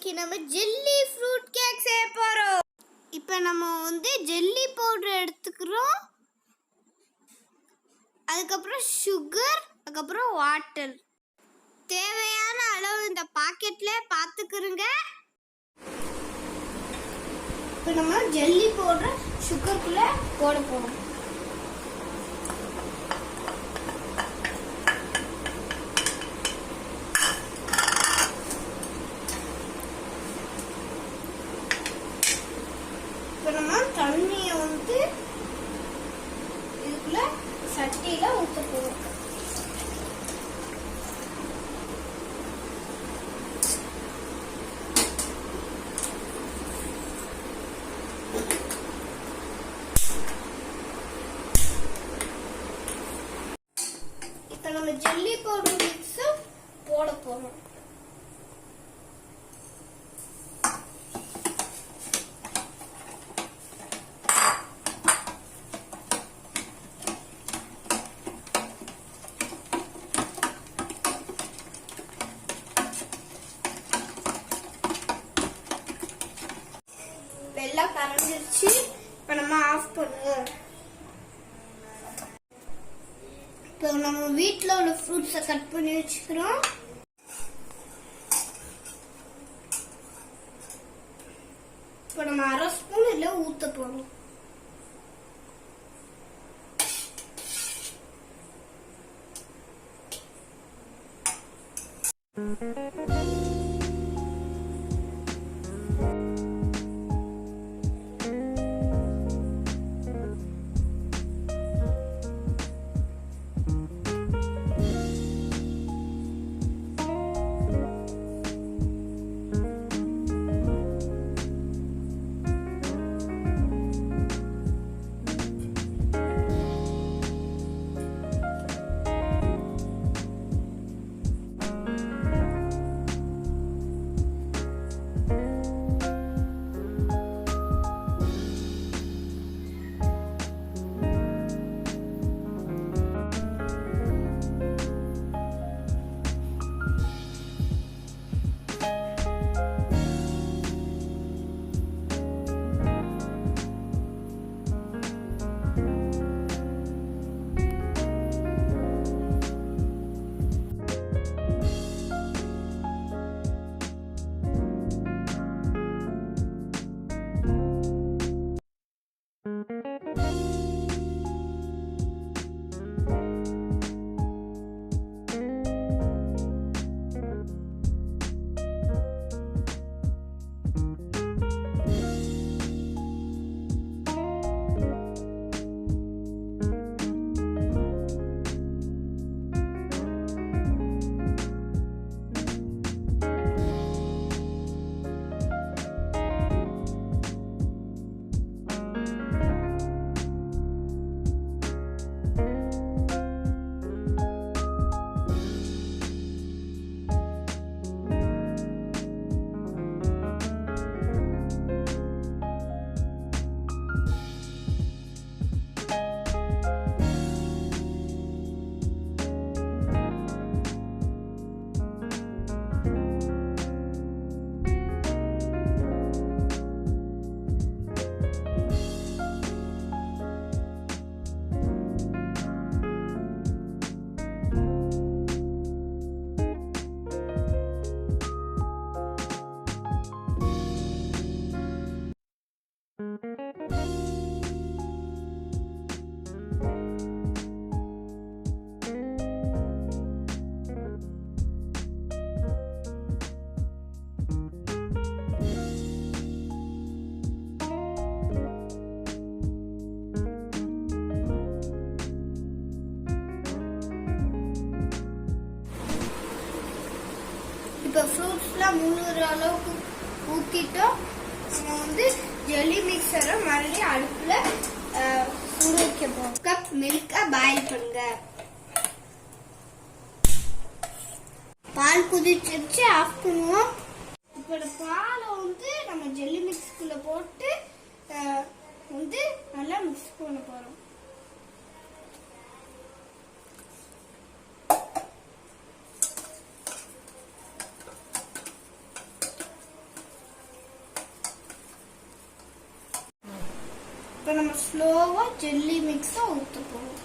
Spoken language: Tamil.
இன்னைக்கு நம்ம ஜெல்லி ஃப்ரூட் கேக் செய்ய போறோம். இப்போ நம்ம ஜெல்லி பவுடர் எடுத்துக்கிறோம். அதுக்கப்புறம் சுகர், அதுக்கப்புறம் வாட்டர். தேவையான அளவு இந்த பாக்கெட்ல பார்த்துக்கிறோங்க. இப்போ நம்ம ஜெல்லி பவுடர் சுகருக்குள்ள போட போறோம். நம்ம தண்ணியை இதுக்குள்ள சட்டியில ஊத்த போறோம். இப்ப நம்ம ஜெல்லி பவுடர் மிக்ஸ் போட போறோம். எல்லாம் கரைஞ்சிருச்சு. இப்ப நம்ம ஆஃப் பண்ணுவோம். இப்போ நம்ம வீட்டில் உள்ள ஃப்ரூட்ஸை கட் பண்ணி வச்சுக்கிறோம். இப்போ நம்ம அரை ஸ்பூன் இல்லை ஊத்த போறோம். இப்போ ஃப்ரூட்ஸ்லாம் முழுகிற அளவுக்கு ஊற்றிட்டோம். நம்ம ஜெல்லி மிக்சரை மறுபடியும் அடுப்பில் சுட வைக்க போகிறோம். கப் மில்கை பாயில் பண்ணுங்க. பால் குதிச்சிருச்சு, ஆஃப் பண்ணுவோம். இப்போ பாலை நம்ம ஜெல்லி மிக்ஸ்குள்ள போட்டு நல்லா மிக்ஸ் பண்ண போகிறோம். இப்போ நம்ம ஸ்லோவா ஜெல்லி மிக்ஸை ஊற்ற போறோம்.